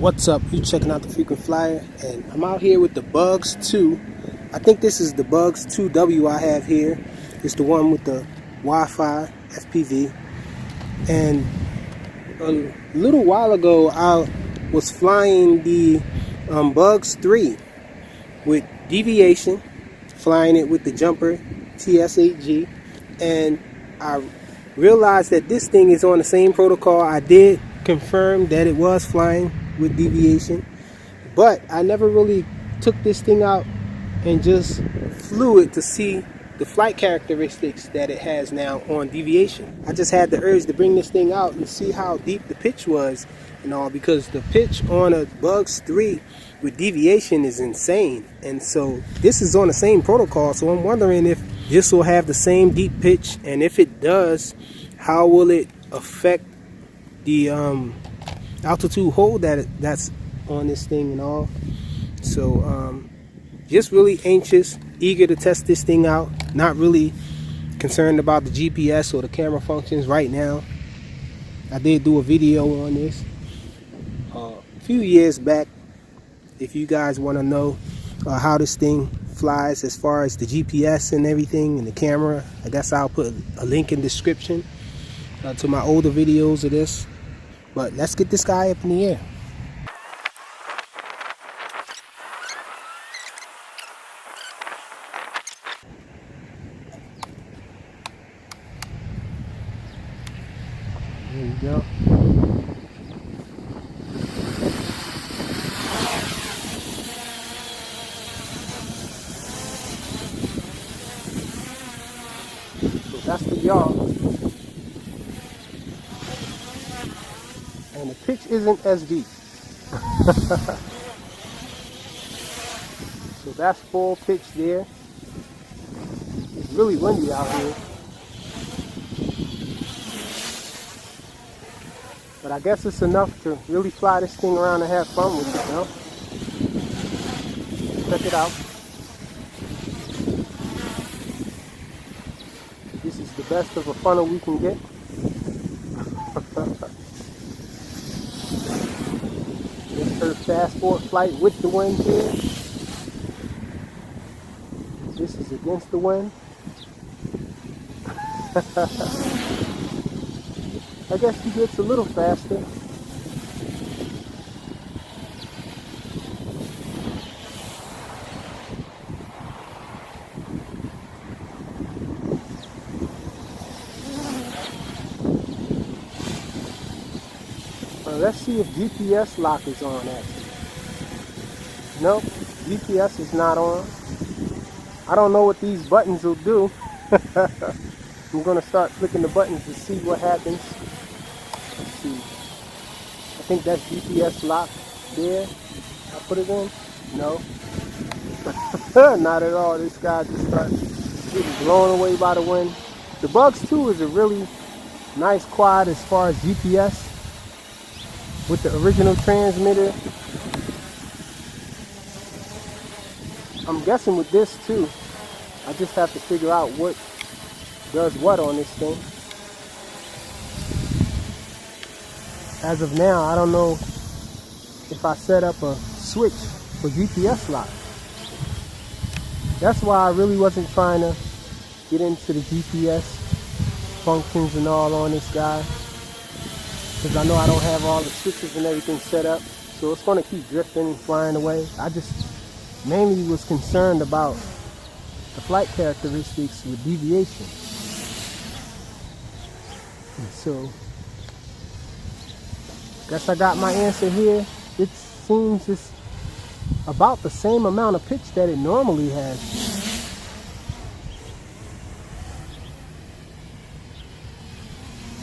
What's up? You checking out the Frequent Flyer, and I'm out here with the Bugs 2. I think this is the Bugs 2W I have here. It's the one with the Wi-Fi FPV. And a little while ago, I was flying the Bugs 3 with deviation, flying it with the jumper T8SG, and I realized that this thing is on the same protocol. I did confirm that it was flying with deviation, but I never really took this thing out and just flew it to see the flight characteristics that it has now on deviation. I just had the urge to bring this thing out and see how deep the pitch was and all, because the pitch on a Bugs 3 with deviation is insane. And so this is on the same protocol, so I'm wondering if this will have the same deep pitch, and if it does, how will it affect the altitude hold that's on this thing and all. So just really anxious, eager to test this thing out. Not really concerned about the GPS or the camera functions right now. I did do a video on this a few years back. If you guys want to know how this thing flies as far as the GPS and everything and the camera, I guess I'll put a link in the description to my older videos of this. But let's get this guy up in the air. There you go. So that's the yaw. And the pitch isn't as deep. So that's full pitch there. It's really windy out here. But I guess it's enough to really fly this thing around and have fun with it, you know? Check it out. This is the best of a funnel we can get. This her fast forward flight with the wind here. This is against the wind. I guess he gets a little faster. Let's see if GPS lock is on actually. Nope, GPS is not on. I don't know what these buttons will do. I'm going to start flicking the buttons to see what happens. Let's see. I think that's GPS lock there. I put it in? No. Not at all. This guy just starts getting blown away by the wind. The Bugs 2 is a really nice quad as far as GPS. With the original transmitter. I'm guessing with this too. I just have to figure out what does what on this thing. As of now, I don't know if I set up a switch for GPS lock. That's why I really wasn't trying to get into the GPS functions and all on this guy, because I know I don't have all the switches and everything set up, so it's going to keep drifting and flying away. I just mainly was concerned about the flight characteristics with deviation. And so, guess I got my answer here. It seems it's about the same amount of pitch that it normally has.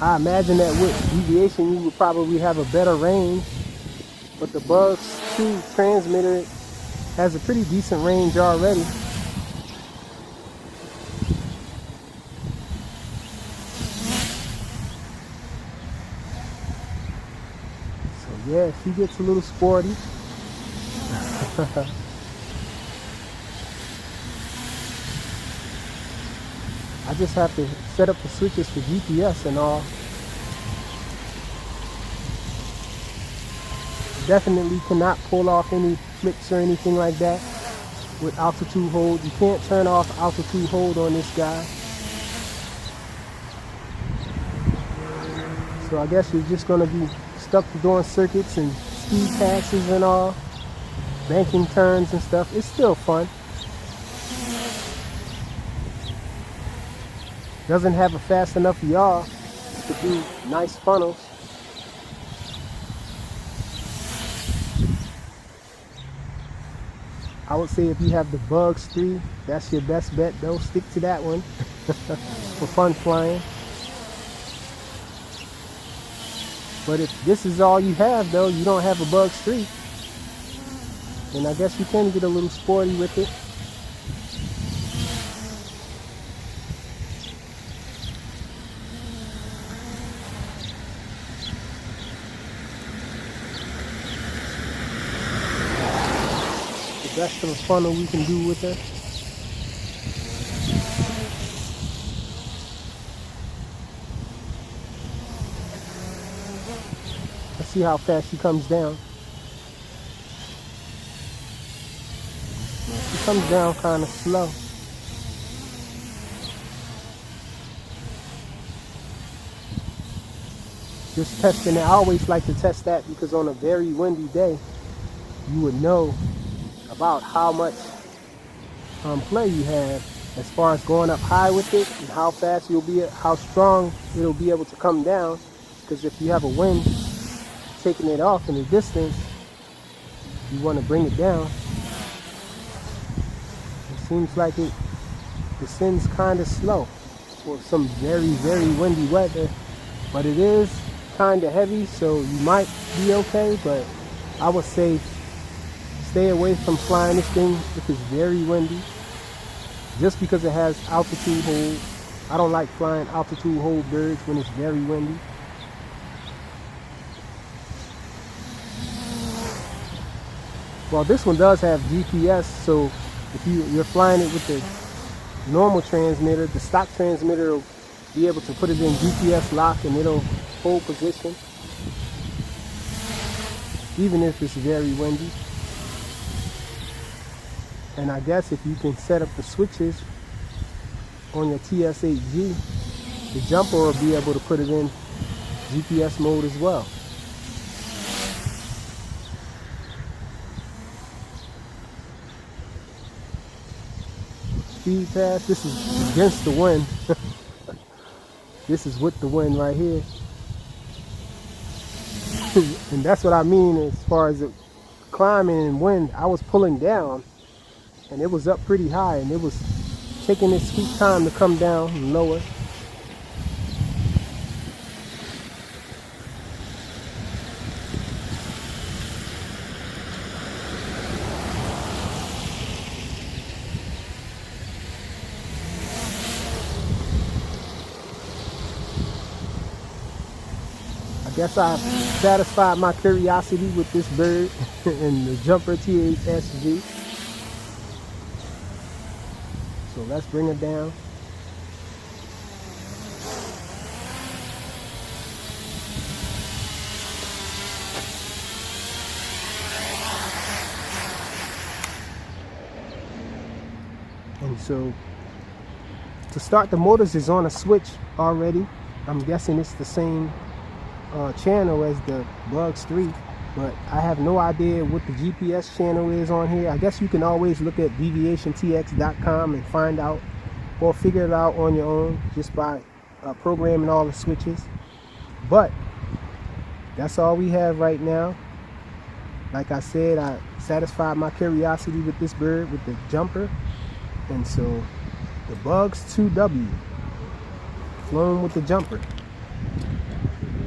I imagine that with deviation you would probably have a better range, but the Bugs 2 transmitter has a pretty decent range already. So yeah, she gets a little sporty. I just have to set up the switches for GPS and all. definitely cannot pull off any flicks or anything like that with altitude hold. You can't turn off altitude hold on this guy. So I guess you're just going to be stuck to doing circuits and speed passes and all, banking turns and stuff. It's still fun. Doesn't have a fast enough yaw to do nice funnels. I would say if you have the Bugs 3, that's your best bet though. Stick to that one for fun flying. But if this is all you have though, you don't have a Bugs 3, then I guess you can get a little sporty with it. The best of a funnel we can do with it. Let's see how fast she comes down. She comes down kind of slow. Just testing it. I always like to test that because on a very windy day, you would know about how much play you have as far as going up high with it and how fast you'll be, how strong it'll be able to come down. Because if you have a wind taking it off in the distance, you want to bring it down. It seems like it descends kind of slow for some very, very windy weather, but it is kind of heavy, so you might be okay. But I would say stay away from flying this thing if it's very windy, just because it has altitude hold. I don't like flying altitude hold birds when it's very windy. Well, this one does have GPS, so if you're flying it with the normal transmitter, the stock transmitter will be able to put it in GPS lock and it'll hold position, even if it's very windy. And I guess if you can set up the switches on your T8SG, the jumper will be able to put it in GPS mode as well. Speed pass, this is against the wind. This is with the wind right here. And that's what I mean as far as it climbing and wind. I was pulling down and it was up pretty high and it was taking its sweet time to come down lower. I guess I satisfied my curiosity with this bird and the jumper T8SG. So let's bring it down. And so to start the motors is on a switch already. I'm guessing it's the same channel as the Bugs 3, but I have no idea what the GPS channel is on here. I guess you can always look at deviationtx.com and find out, or figure it out on your own just by programming all the switches. But that's all we have right now. Like I said, I satisfied my curiosity with this bird with the jumper, and so the Bugs 2W flown with the jumper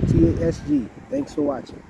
T8SG. Thanks for watching.